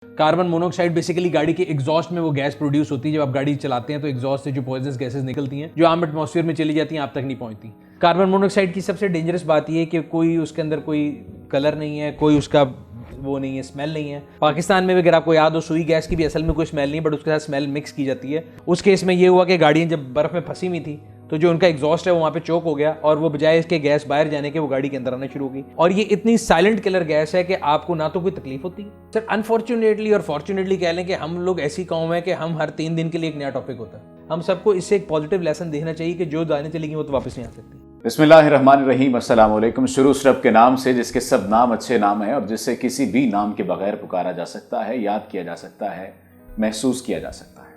Carbon monoxide basically गाड़ी के exhaust में वो गैस प्रोड्यूस होती है। जब आप गाड़ी चलाते हैं तो एग्जॉस्ट से जो पॉइजनस गैसेस निकलती हैं जो आम एटमॉस्फेयर में चली जाती हैं, आप तक नहीं पहुंचती। कार्बन मोनोऑक्साइड की सबसे डेंजरस बात यह है कि कोई उसके अंदर कोई कलर नहीं है, कोई उसका वो नहीं है, स्मेल नहीं है। पाकिस्तान में भी अगर आपको याद हो, सुई गैस की भी असल में कोई स्मेल नहीं, बट उसके साथ स्मेल मिक्स की जाती है। उस केस में ये हुआ कि गाड़ियाँ जब बर्फ में फंसी हुई थी तो जो उनका एग्जॉस्ट है वो वहाँ पे चोक हो गया और वो बजाय इसके गैस बाहर जाने के वो गाड़ी के अंदर आना शुरू हो गई। और ये इतनी साइलेंट किलर गैस है कि आपको ना तो कोई तकलीफ होती है सर। अनफॉर्चुनेटली और फॉर्चुनेटली कह लें कि हम लोग ऐसी कौम है कि हम हर 3 दिन के लिए एक नया टॉपिक होता है। हम सबको इससे एक पॉजिटिव लेसन देखना चाहिए कि जो जाने चलेगी वो तो वापस नहीं आ सकती। बिस्मिल्लाहिर्रहमानिर्रहीम, अस्सलाम वालेकुम। शुरू रब के नाम से जिसके सब नाम अच्छे नाम हैं और जिससे किसी भी नाम के बगैर पुकारा जा सकता है, याद किया जा सकता है, महसूस किया जा सकता है।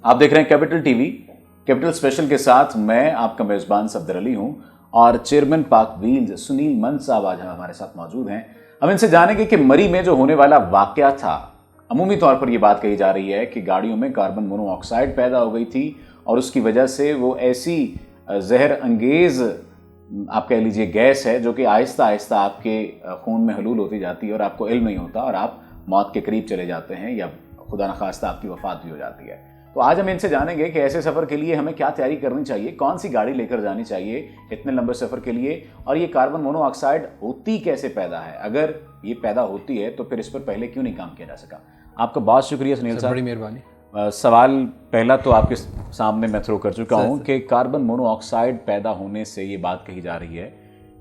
आप देख रहे हैं कैपिटल टीवी, कैपिटल स्पेशल के साथ मैं आपका मेजबान सफदर अली हूं और चेयरमैन पाक व्हील्स सुनील मन साहब आज हमारे साथ मौजूद हैं। हम इनसे जानेंगे कि मरी में जो होने वाला वाकया था, अमूमी तौर पर यह बात कही जा रही है कि गाड़ियों में कार्बन मोनोऑक्साइड पैदा हो गई थी और उसकी वजह से वो ऐसी जहर अंगेज आप कह लीजिए गैस है जो कि आहिस्ता आहिस्ता आपके खून में हलूल होती जाती है और आपको इल्म नहीं होता और आप मौत के करीब चले जाते हैं या खुदा न खास्ता आपकी वफात भी हो जाती है। तो आज हम इनसे जानेंगे कि ऐसे सफ़र के लिए हमें क्या तैयारी करनी चाहिए, कौन सी गाड़ी लेकर जानी चाहिए इतने लंबे सफ़र के लिए, और ये कार्बन मोनोऑक्साइड होती कैसे पैदा है, अगर ये पैदा होती है तो फिर इस पर पहले क्यों नहीं काम किया जा सका। आपका बहुत शुक्रिया सुनील साहब, बड़ी मेहरबानी। सवाल पहला तो आपके सामने मैं थ्रो कर चुका हूँ कि कार्बन मोनोऑक्साइड पैदा होने से ये बात कही जा रही है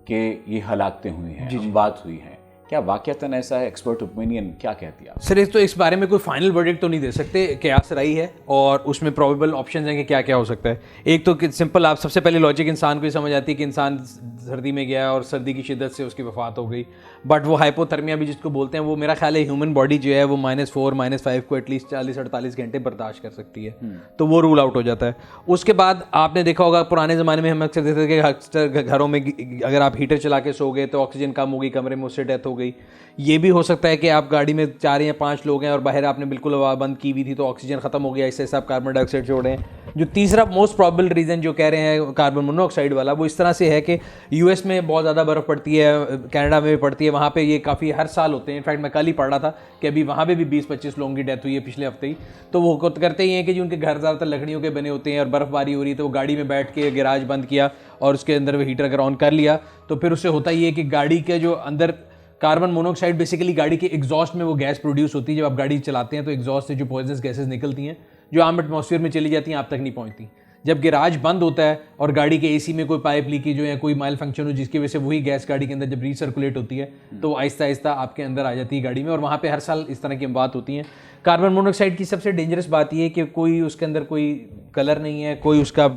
कि ये हलाकतें हुई हैं, बात हुई है, क्या वाकयातन ऐसा है? एक्सपर्ट ओपिनियन क्या कहती है आप? सर तो इस बारे में कोई फाइनल वर्डिक्ट तो नहीं दे सकते, कयास राई है और उसमें प्रोबेबल ऑप्शंस हैं कि क्या क्या हो सकता है। एक तो सिंपल, आप सबसे पहले लॉजिक इंसान को ही समझ आती है कि इंसान सर्दी में गया और सर्दी की शिद्दत से उसकी वफात हो गई, बट वो हाइपोथर्मिया भी जिसको बोलते हैं, वो मेरा ख्याल है ह्यूमन बॉडी जो है वो -4 -5 को एटलीस्ट 40-48 घंटे बर्दाश्त कर सकती है, तो वो रूल आउट हो जाता है। उसके बाद आपने देखा होगा पुराने ज़माने में हम अक्सर देखते थे कि अक्सर घरों में अगर आप हीटर चला के सो गए तो ऑक्सीजन कम हो गई कमरे में, उससे डेथ हो गई। ये भी हो सकता है कि आप गाड़ी में 4 या 5 लोग हैं और बाहर आपने बिल्कुल हवा बंद की हुई थी तो ऑक्सीजन खत्म हो गया, इससे आप कार्बन डाइऑक्साइड छोड़ रहे हैं। जो तीसरा मोस्ट प्रॉबल रीज़न जो कह रहे हैं कार्बन मोनोऑक्साइड वाला, वो इस तरह से है कि यूएस में बहुत ज़्यादा बर्फ़ पड़ती है, कनाडा में भी पड़ती है, वहाँ पे ये काफ़ी हर साल होते हैं। इनफैक्ट मैं कल ही पढ़ रहा था कि अभी वहाँ पे भी 20-25 लोगों की डेथ हुई है पिछले हफ्ते ही। तो वो करते ही हैं कि जो उनके घर ज़्यादातर लकड़ियों के बने होते हैं और बर्फ़बारी हो रही है तो वो गाड़ी में बैठ के गैराज बंद किया और उसके अंदर वो हीटर अगर ऑन कर लिया तो फिर उससे होता ही है कि गाड़ी के जो अंदर कार्बन मोनोऑक्साइड बेसिकली गाड़ी के एग्जॉस्ट में वो गैस प्रोड्यूस होती है। जब आप गाड़ी चलाते हैं तो एग्जॉस्ट से जो पॉइजनस गैसेस निकलती हैं जो आम एटमॉस्फेयर में चली जाती हैं, आप तक नहीं पहुंचती। जब गैराज बंद होता है और गाड़ी के एसी में कोई पाइप लीकेज हो या कोई माइल फंक्शन हो जिसकी वजह से वही गैस गाड़ी के अंदर जब रीसर्कुलेट होती है तो आहिस्ता आहिस्ता आपके अंदर आ जाती है गाड़ी में, और वहाँ पे हर साल इस तरह की बात होती हैं। कार्बन मोनोऑक्साइड की सबसे डेंजरस बात यह है कि कोई उसके अंदर कोई कलर नहीं है, कोई उसका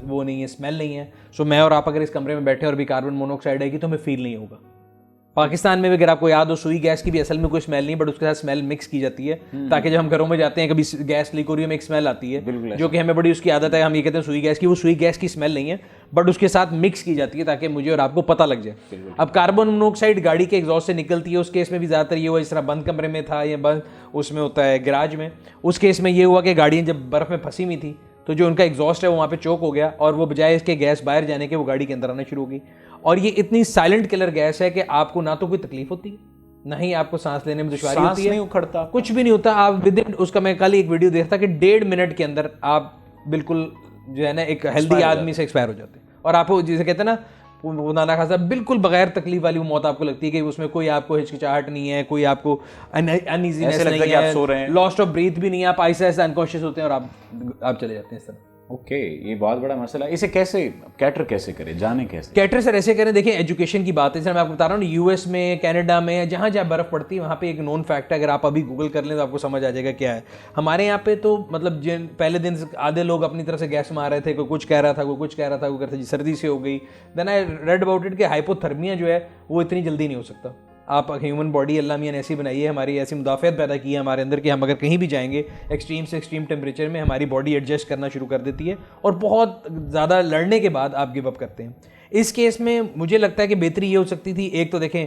वो नहीं है, स्मेल नहीं है। सो मैं और आप अगर इस कमरे में बैठे और भी कार्बन मोनोऑक्साइड आएगी तो हमें फील नहीं होगा। पाकिस्तान में भी अगर आपको याद हो, सुई गैस की भी असल में कोई स्मेल नहीं, बट उसके साथ स्मेल मिक्स की जाती है ताकि जब हम घरों में जाते हैं कभी गैस लीक हो रही है हमें एक स्मेल आती है जो कि हमें बड़ी उसकी आदत है, हम ये कहते हैं सुई गैस की। वो सुई गैस की स्मेल नहीं है बट उसके साथ मिक्स की जाती है ताकि मुझे और आपको पता लग जाए। अब कार्बन मोनोऑक्साइड गाड़ी के एग्जॉस्ट से निकलती है, उस केस में भी ज़्यादातर ये हुआ जिस तरह बंद कमरे में था या बंद उसमें होता है गैराज में, उस केस में ये हुआ कि गाड़ियाँ जब बर्फ़ में फंसी हुई थी तो जो उनका एग्जॉस्ट है वो वहाँ पे चोक हो गया और वो बजाय इसके गैस बाहर जाने के वो गाड़ी के अंदर आना शुरू हो गई। और ये इतनी साइलेंट किलर गैस है कि आपको ना तो कोई तकलीफ होती है, ना ही आपको सांस लेने में दुश्वारी होती है, नहीं उखड़ता, कुछ भी नहीं होता। आप विद इन उसका मैं कल एक वीडियो देखता कि 1.5 मिनट के अंदर आप बिल्कुल जो है ना एक हेल्दी आदमी से एक्सपायर हो जाते हैं और आपको जिसे कहते हैं ना नाना खासा बिल्कुल बगैर तकलीफ वाली वो मौत आपको लगती है कि उसमें कोई आपको हिचकिचाहट नहीं है, कोई आपको अनईजीनेस नहीं है, लॉस्ट ऑफ ब्रीथ भी नहीं है, आप आहिस्ता आहिस्ता अनकॉन्शियस होते हैं और आप चले जाते हैं इस तरह। ओके, ये बहुत बड़ा मसला है। इसे कैसे कैटर कैसे करें, जाने कैसे कैटर सर ऐसे करें? देखिए एजुकेशन की बात है सर, मैं आपको बता रहा हूँ यूएस में, कनाडा में, जहाँ जहाँ बर्फ़ पड़ती है वहाँ पे एक नोन फैक्ट है, अगर आप अभी गूगल कर लें तो आपको समझ आ जाएगा क्या है। हमारे यहाँ पे तो मतलब जिन पहले दिन आधे लोग अपनी तरफ से गैस मार रहे थे, कोई कुछ कह रहा था, कोई कुछ कह रहा था, कोई कहता जी सर्दी से हो गई। Then I read about it कि हाइपोथर्मिया जो है वो इतनी जल्दी नहीं हो सकता। आप ह्यूमन बॉडी अल्लाह मियां ने ऐसी बनाई है, हमारी ऐसी मुदाफ़ियत पैदा की है हमारे अंदर कि हम अगर कहीं भी जाएंगे एक्सट्रीम से एक्सट्रीम टेम्परेचर में हमारी बॉडी एडजस्ट करना शुरू कर देती है और बहुत ज़्यादा लड़ने के बाद आप गिव अप करते हैं। इस केस में मुझे लगता है कि बेहतरी ये हो सकती थी, एक तो देखें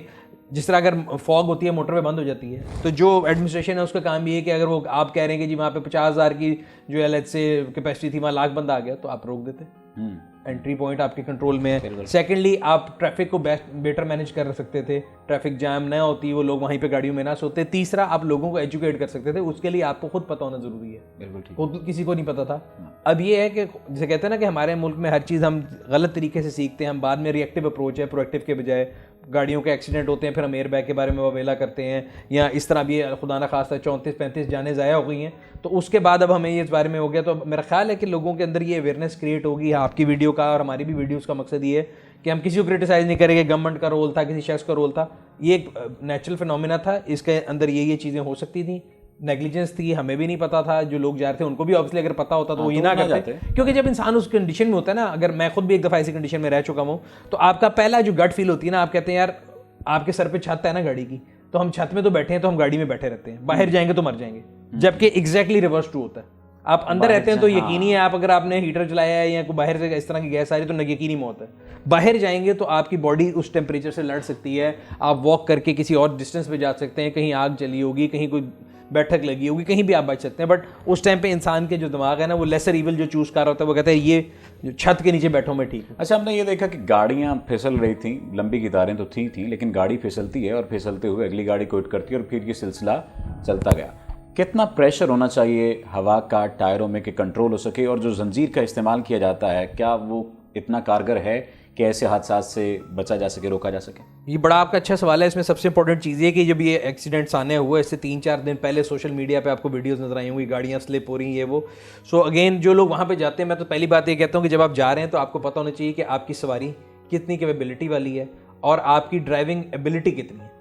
जिस तरह अगर फॉग होती है मोटरवे बंद हो जाती है तो जो एडमिनिस्ट्रेशन है उसका काम ये है कि अगर वो आप कह रहे हैं कि जी वहाँ पे 50,000 की जो एल से कैपेसिटी थी वहाँ लाख बंदा आ गया तो आप रोक देते। एंट्री पॉइंट आपके कंट्रोल में है। सेकेंडली आप ट्रैफिक को बेटर मैनेज कर सकते थे, ट्रैफिक जैम ना होती, वो लोग वहीं पे गाड़ियों में ना सोते। तीसरा आप लोगों को एजुकेट कर सकते थे, उसके लिए आपको खुद पता होना जरूरी है, बिल्कुल ठीक। खुद किसी को नहीं पता था। अब ये है कि जैसे कहते हैं ना कि हमारे मुल्क में हर चीज़ हम गलत तरीके से सीखते हैं, हम बाद में रिएक्टिव अप्रोच है, प्रोएक्टिव के बजाय। गाड़ियों के एक्सीडेंट होते हैं, फिर हम एयर बैग के बारे में ववेला करते हैं, या इस तरह भी खुदा ना खास्ता 34-35 जाने ज़ाया हो गई हैं, तो उसके बाद अब हमें ये इस बारे में हो गया। तो मेरा ख्याल है कि लोगों के अंदर ये अवेयरनेस क्रिएट होगी। आपकी वीडियो का और हमारी भी वीडियोस का मकसद ये है कि हम किसी को क्रिटिसाइज़ नहीं करेंगे, गवर्नमेंट का रोल था, किसी शख्स का रोल था, ये एक नेचुरल फिनोमिना था, इसके अंदर ये चीज़ें हो सकती थी। नेग्लिजेंस थी, हमें भी नहीं पता था, जो लोग जा रहे थे उनको भी ऑब्वियसली अगर पता होता तो वो ये ना करते, क्योंकि जब इंसान उस कंडीशन में होता है ना, अगर मैं खुद भी एक दफ़ा ऐसी कंडीशन में रह चुका हूँ, तो आपका पहला जो गट फील होती है ना, आप कहते हैं यार आपके सर पे छत है ना गाड़ी की, तो हम छत में तो बैठे हैं, तो हम गाड़ी में बैठे रहते हैं, बाहर जाएंगे तो मर जाएंगे, जबकि एग्जैक्टली रिवर्स ट्रू होता है। आप अंदर रहते हैं तो यकीनी है, आप अगर आपने हीटर चलाया है या कोई बाहर से इस तरह की गैस आ रही है तो यकीनी मौत है। बाहर जाएंगे तो आपकी बॉडी उस टेम्परेचर से लड़ सकती है, आप वॉक करके किसी और डिस्टेंस पे जा सकते हैं, कहीं आग जली होगी, कहीं कोई बैठक लगी होगी, कहीं भी आप बच सकते हैं। बट उस टाइम पे इंसान के जो दिमाग है ना, वो लेसर इविल जो चूज कर रहा होता है, वो कहता है ये जो छत के नीचे बैठो मैं ठीक हूँ। अच्छा, हमने ये देखा कि गाड़ियाँ फिसल रही थी, लंबी कितारें तो थी लेकिन गाड़ी फिसलती है और फिसलते हुए अगली गाड़ी को हिट करती है और फिर ये सिलसिला चलता गया। कितना प्रेशर होना चाहिए हवा का टायरों में कि कंट्रोल हो सके, और जो जंजीर का इस्तेमाल किया जाता है क्या वो इतना कारगर है कि ऐसे हादसा से बचा जा सके, रोका जा सके? ये बड़ा आपका अच्छा सवाल है। इसमें सबसे इंपॉर्टेंट चीज़ ये कि जब ये एक्सीडेंट्स आने हुए इससे 3-4 दिन पहले सोशल मीडिया पे आपको वीडियोस नजर आई होंगी, गाड़ियाँ स्लिप हो रही हैं ये वो। सो अगेन जो लोग वहाँ पे जाते हैं, मैं तो पहली बात ये कहता हूँ कि जब आप जा रहे हैं तो आपको पता होना चाहिए कि आपकी सवारी कितनी कैपेबिलिटी वाली है और आपकी ड्राइविंग एबिलिटी कितनी है।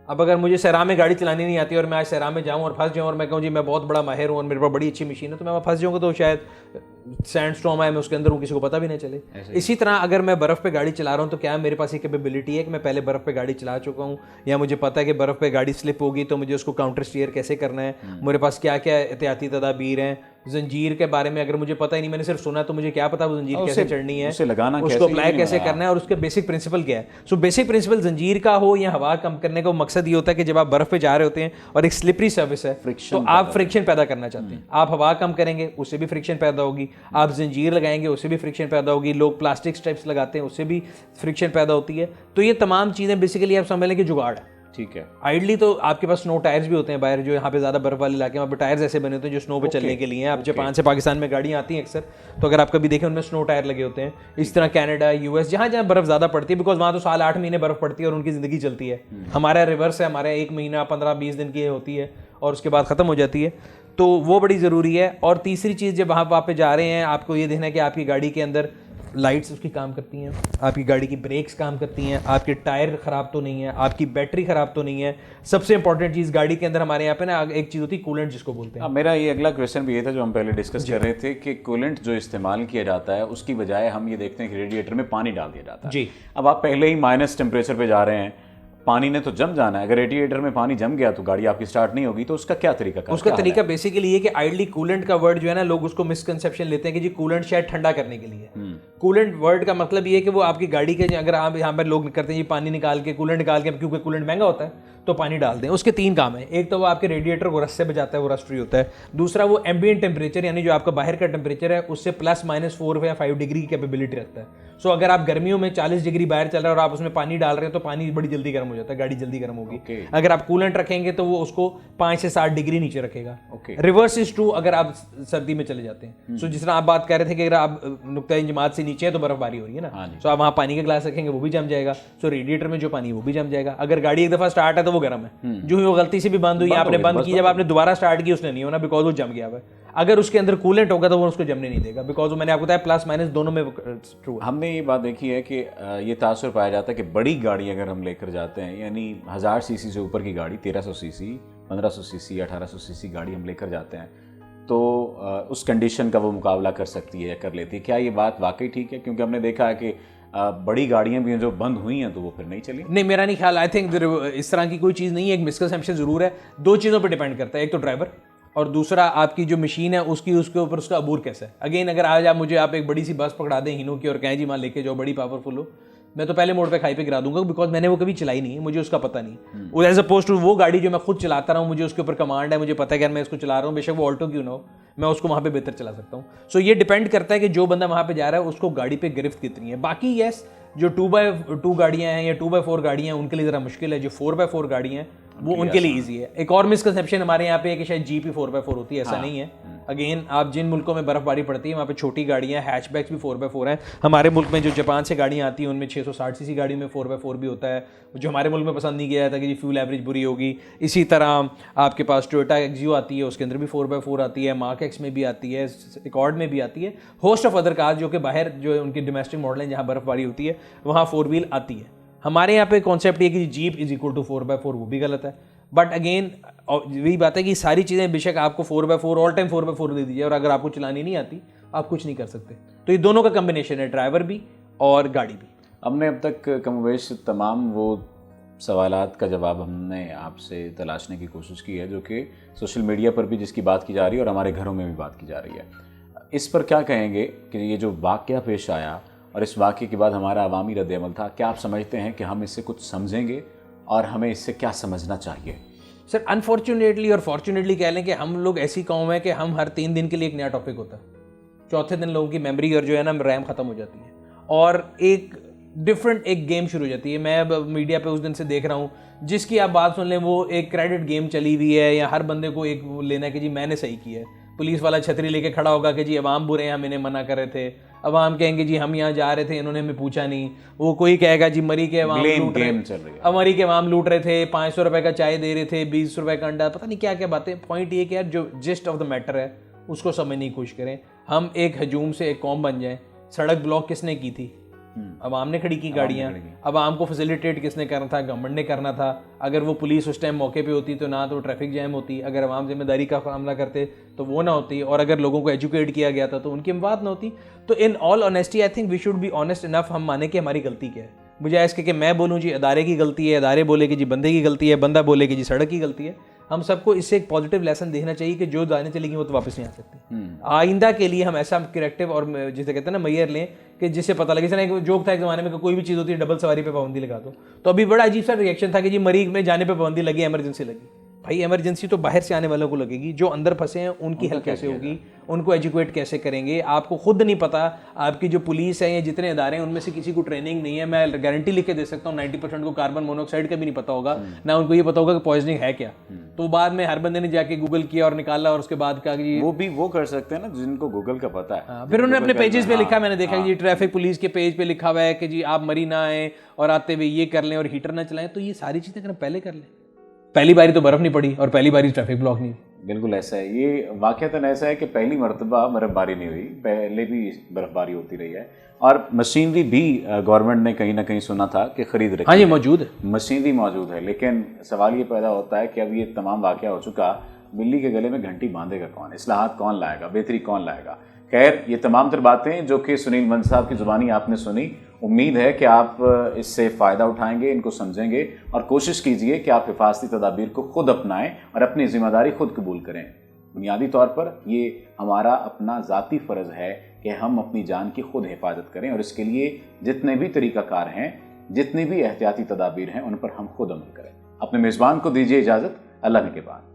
अब अगर मुझे सहरा में गाड़ी चलानी नहीं आती और मैं आज सहरा में जाऊं और फंस जाऊं और मैं कहूं जी मैं बहुत बड़ा माहिर हूं और मेरे पास बड़ी अच्छी मशीन है, तो मैं वहाँ फंस जाऊंगा, तो शायद सैंड स्टॉर्म आए, मैं उसके अंदर हूँ, किसी को पता भी नहीं चले। इसी तरह अगर मैं बर्फ़ पे गाड़ी चला रहा हूँ तो क्या मेरे पास ये कैपेबिलिटी है कि मैं पहले बर्फ़ पे गाड़ी चला चुका हूँ, या मुझे पता है कि बर्फ़ पे गाड़ी स्लिप होगी तो मुझे उसको काउंटर स्टीयर कैसे करना है, मेरे पास क्या क्या एहतियाती तदाबीर हैं। जंजीर के बारे में अगर मुझे पता ही नहीं, मैंने सिर्फ सुना, तो मुझे क्या पता वो जंजीर कैसे चढ़नी है, उसे लगाना उसको अप्लाई कैसे करना है और उसके बेसिक प्रिंसिपल क्या है। सो बेसिक प्रिंसिपल जंजीर का हो या हवा कम करने का मकसद ये होता है कि जब आप बर्फ पे जा रहे होते हैं और एक स्लिपरी सर्विस है, तो आप फ्रिक्शन पैदा करना चाहते हैं। आप हवा कम करेंगे, उससे भी फ्रिक्शन पैदा होगी, आप जंजीर लगाएंगे, उससे भी फ्रिक्शन पैदा होगी, लोग प्लास्टिक स्ट्रिप्स लगाते हैं, उससे भी फ्रिक्शन पैदा होती है। तो ये तमाम चीज़ें बेसिकली आप समझ लें कि जुगाड़ है। ठीक है। आइडली तो आपके पास स्नो टायर्स भी होते हैं बाहर, जो यहाँ पे ज़्यादा बर्फ वाले इलाके में वहाँ पे टायर्स ऐसे बने होते हैं जो स्नो पे चलने के लिए हैं। आप जापान से पाकिस्तान में गाड़ियाँ आती हैं अक्सर, तो अगर आप कभी देखें उनमें स्नो टायर लगे होते हैं। इस तरह कनाडा, यूएस, जहाँ जहाँ बर्फ ज़्यादा पड़ती है, बिकॉज वहाँ तो साल 8 महीने बर्फ पड़ती है और उनकी ज़िंदगी चलती है। हमारा रिवर्स है, हमारे 1 महीना 15-20 दिन की होती है और उसके बाद ख़त्म हो जाती है, तो वो बड़ी ज़रूरी है। और तीसरी चीज़, जब आप पे जा रहे हैं, आपको ये देखना है कि आपकी गाड़ी के अंदर लाइट्स उसकी काम करती हैं, आपकी गाड़ी की ब्रेक्स काम करती हैं, आपके टायर ख़राब तो नहीं है, आपकी बैटरी ख़राब तो नहीं है। सबसे इंपॉर्टेंट चीज़ गाड़ी के अंदर हमारे यहाँ पे ना एक चीज़ होती है कूलेंट, जिसको बोलते हैं। मेरा ये अगला क्वेश्चन भी ये था जो हम पहले डिस्कस कर रहे थे कि कूलेंट जो इस्तेमाल किया जाता है उसकी बजाय हम ये देखते हैं कि रेडिएटर में पानी डाल दिया जाता है। जी। अब आप पहले ही माइनस टेम्परेचर पे जा रहे हैं, पानी ने तो जम जाना है। अगर रेडिएटर में पानी जम गया तो गाड़ी आपकी स्टार्ट नहीं होगी, तो उसका क्या तरीका? उसका तरीका बेसिकली ये कि आइडली कूलेंट का वर्ड जो है ना, लोग उसको मिसकंसेप्शन लेते हैं कि जी कूलेंट शायद ठंडा करने के लिए। कूलेंट वर्ड का मतलब ये है कि वो आपकी गाड़ी के, अगर आप यहाँ पर लोग करते हैं ये पानी निकाल के, कूलेंट निकाल के, क्योंकि कूलेंट महंगा होता है तो पानी डाल दें। उसके 3 काम है। एक तो वो आपके रेडिएटर को रस्ट से बचाता है, वो रस्ट फ्री होता है। दूसरा वो एम्बिएंट टेम्परेचर, यानी जो आपका बाहर का टेम्परेचर है उससे +-4 या 5 डिग्री की कैपेबिलिटी रखता है। सो अगर आप गर्मियों में 40 डिग्री बाहर चल रहा है और आप उसमें पानी डाल रहे हैं तो पानी बड़ी जल्दी गर्म हो जाता है, गाड़ी जल्दी गर्म होगी। अगर आप कूलेंट रखेंगे तो वो उसको 5 से 7 डिग्री नीचे रखेगा। रिवर्स इज ट्रू अगर आप सर्दी में चले जाते हैं। सो जिस तरह आप बात कर रहे थे कि अगर आप नुक्ता जमात से नीचे है तो बर्फबारी हो रही है ना, सो आप वहाँ पानी का ग्लास रखेंगे वो भी जम जाएगा। सो रेडिएटर में जो पानी वो भी जम जाएगा। अगर गाड़ी एक दफ़ा स्टार्ट है तो वो गर्म है, जो ही वो गलती से भी बंद हुई, आपने बंद की, जब आपने दोबारा स्टार्ट की उसने नहीं होना, बिकॉज वो जम गया है। अगर उसके अंदर कूलेंट होगा तो वो उसको जमने नहीं देगा, बिकॉज वो मैंने आपको बताया प्लस-माइनस दोनों में ट्रू है। हमने ये बात देखी है कि ये तासुर पाया जाता है कि बड़ी गाड़ी अगर हम लेकर जाते हैं, यानी 1000 सीसी से ऊपर की गाड़ी, 1300 सीसी, 1500 सीसी, 1800 सीसी गाड़ी हम लेकर जाते हैं, तो उस कंडीशन का वो मुकाबला कर सकती है या कर लेती है। क्या ये बात वाकई ठीक है? क्योंकि हमने देखा है कि बड़ी गाड़ियां भी हैं जो बंद हुई हैं तो वो फिर नहीं चली। नहीं, मेरा नहीं ख्याल। आई थिंक इस तरह की कोई चीज़ नहीं है। एक मिसकंसेप्शन ज़रूर है। 2 चीज़ों पर डिपेंड करता है, एक तो ड्राइवर और दूसरा आपकी जो मशीन है उसके ऊपर उसका अबूर कैसा है। अगेन अगर आज आप एक बड़ी सी बस पकड़ा दें हीनो की और कहें जी वहाँ लेके जाओ, बड़ी पावरफुल हो, मैं तो पहले मोड़ पे खाई पे गिरा दूंगा, बिकॉज मैंने वो कभी चलाई नहीं है, मुझे उसका पता नहीं। वो एज अपोज टू वो गाड़ी जो मैं खुद चलाता रहा हूँ, मुझे उसके ऊपर कमांड है, मुझे पता है कि मैं इसको चला रहा हूँ, बेशक वो ऑल्टो क्यों ना हो, मैं उसको वहाँ पे बेहतर चला सकता हूँ। सो ये डिपेंड करता है कि जो बंदा वहाँ पे जा रहा है उसको गाड़ी पे गिरफ्त कितनी है। बाकी यस, जो 2x2 गाड़ियाँ हैं या 2x4 गाड़ियाँ हैं उनके लिए ज़रा मुश्किल है। जो 4x4 गाड़ियाँ हैं वो उनके लिए ईजी है। एक और मिसकंसेप्शन हमारे यहाँ पे है कि शायद जीप ही 4x4 होती है, ऐसा नहीं है। अगेन, आप जिन मुल्कों में बर्फबारी पड़ती है वहाँ पे छोटी गाड़ियाँ, हैचबैक्स भी 4x4 हैं। हमारे मुल्क में जो जापान से गाड़ियाँ आती हैं उनमें 660 सीसी गाड़ी में 4x4 भी होता है, जो हमारे मुल्क में पसंद नहीं किया जाता कि जी फ्यूल एवरेज बुरी होगी। इसी तरह आपके पास टोयोटा एक्सियो आती है, उसके अंदर भी 4x4 आती है, मार्क एक्स में भी आती है, एकॉर्ड में भी आती है, होस्ट ऑफ अदर कार जो कि बाहर जो उनकी डोमेस्टिक मॉडल हैं जहाँ बर्फबारी होती है वहाँ 4 व्हील आती है। हमारे यहाँ पे कॉन्सेप्ट ये कि jeep is equal to 4x4, वो भी गलत है। बट अगेन वही बात है कि सारी चीज़ें बेशक आपको 4x4 ऑल टाइम 4x4 दे दीजिए और अगर आपको चलानी नहीं आती आप कुछ नहीं कर सकते। तो ये दोनों का कम्बिनेशन है, ड्राइवर भी और गाड़ी भी। हमने अब तक कमोवेश तमाम वो सवालात का जवाब हमने आपसे तलाशने की कोशिश की है जो कि सोशल मीडिया पर भी जिसकी बात की जा रही है और हमारे घरों में भी बात की जा रही है। इस पर क्या कहेंगे कि ये जो वाक़या पेश आया और इस वाक़े के बाद हमारा अवामी रद्द-ए-अमल था, क्या आप समझते हैं कि हम इससे कुछ समझेंगे और हमें इससे क्या समझना चाहिए? सर, अनफॉर्चुनेटली और फॉर्चुनेटली कह लें कि हम लोग ऐसी कौम है कि हम हर 3 दिन के लिए एक नया टॉपिक होता है। चौथे दिन लोगों की मेमोरी और जो है ना रैम ख़त्म हो जाती है और एक डिफरेंट एक गेम शुरू हो जाती है। मैं अब मीडिया पे उस दिन से देख रहा हूँ, जिसकी आप बात सुन लें वो एक क्रेडिट गेम चली हुई है या हर बंदे को एक लेना है कि जी मैंने सही किया है। पुलिस वाला छतरी लेके खड़ा होगा कि जी अवाम बुरे हैं, हम इन्हें मना कर रहे थे। अवाम कहेंगे जी हम यहाँ जा रहे थे, इन्होंने हमें पूछा नहीं। वो कोई कहेगा जी मरी के अवाम लूट रहे, मरी के अवाम लूट रहे थे, 500 रुपए का चाय दे रहे थे, 20 रुपए का अंडा, पता नहीं क्या क्या बातें। पॉइंट ये कि यार जो जिस्ट ऑफ द मैटर है उसको समझने की कोशिश करें। हम एक हजूम से एक कौम बन जाए। सड़क ब्लॉक किसने की थी? अवाम ने खड़ी की गाड़ियाँ। अवाम को फैसिलिटेट किसने करना था? गवर्नमेंट ने करना था। अगर वो पुलिस उस टाइम मौके पे होती तो ना तो ट्रैफिक जैम होती, अगर अवाम जिम्मेदारी का मामला करते तो वो ना होती, और अगर लोगों को एजुकेट किया गया था तो उनकी बात ना होती। तो in all honesty I think we should be honest enough, हम माने कि हमारी गलती क्या है। मुझे इसके कि मैं बोलूँ जी अदारे की गलती है, अदारे बोले कि जी बंदे की गलती है, बंदा बोले कि जी सड़क की गलती है। हम सबको इससे एक पॉजिटिव लेसन देखना चाहिए कि जो जाने चलेगी वो तो वापस नहीं आ सकती। आइंदा के लिए हम ऐसा करेक्टिव और जिसे कहते हैं ना मैयर लें कि जिससे पता लगे। जैसे एक जोक था एक ज़माने में, कोई भी चीज़ होती है डबल सवारी पे पाबंदी लगा दो। तो अभी बड़ा अजीब सा रिएक्शन था कि जी मरीज में जाने पे पाबंदी लगी, इमरजेंसी लगी। भाई इमरजेंसी तो बाहर से आने वालों को लगेगी, जो अंदर फंसे हैं उनकी हेल्प कैसे होगी, उनको एजुकेट कैसे करेंगे? आपको खुद नहीं पता, आपकी जो पुलिस है या जितने इदारे हैं उनमें से किसी को ट्रेनिंग नहीं है। मैं गारंटी लिख के दे सकता हूँ 90% को कार्बन मोनोऑक्साइड का भी नहीं पता होगा, ना उनको ये पता होगा कि पॉइजनिंग है क्या। तो बाद में हर बंदे ने जाके गूगल किया और निकाला और उसके बाद कहा कि वो कर सकते हैं ना जिनको गूगल का पता है। फिर उन्होंने अपने पेजेस पे लिखा, मैंने देखा कि ट्रैफिक पुलिस के पेज पे लिखा हुआ है कि जी आप मरी ना आए और आते हुए ये कर लें और हीटर ना चलाएं। तो ये सारी चीज़ें अगर पहले कर लें, पहली बारी तो बर्फ नहीं पड़ी और पहली बारी ट्रैफिक ब्लॉक नहीं। बिल्कुल ऐसा है। ये वाक़यातन ऐसा है कि पहली मरतबा बर्फबारी नहीं हुई, पहले भी बर्फबारी होती रही है और मशीनरी भी गवर्नमेंट ने कहीं ना कहीं सुना था कि खरीद रखी। हाँ, ये मौजूद है, मशीनरी मौजूद है। लेकिन सवाल ये पैदा होता है कि अब ये तमाम वाक़या हो चुका, बिल्ली के गले में घंटी बांधेगा कौन? इस्लाहात कौन लाएगा? बेहतरी कौन लाएगा? खैर, ये तमाम तर बातें जो कि सुनील मंद साहब की ज़ुबानी आपने सुनी, उम्मीद है कि आप इससे फ़ायदा उठाएंगे, इनको समझेंगे और कोशिश कीजिए कि आप हिफाजती तदाबीर को खुद अपनाएं और अपनी ज़िम्मेदारी खुद कबूल करें। बुनियादी तौर पर ये हमारा अपना ज़ाती फ़र्ज़ है कि हम अपनी जान की खुद हिफाजत करें और इसके लिए जितने भी तरीक़ाकार हैं, जितनी भी एहतियाती तदाबीर हैं, उन पर हम खुद अमल करें। अपने मेज़बान को दीजिए इजाज़त। अल्लाह के बाद।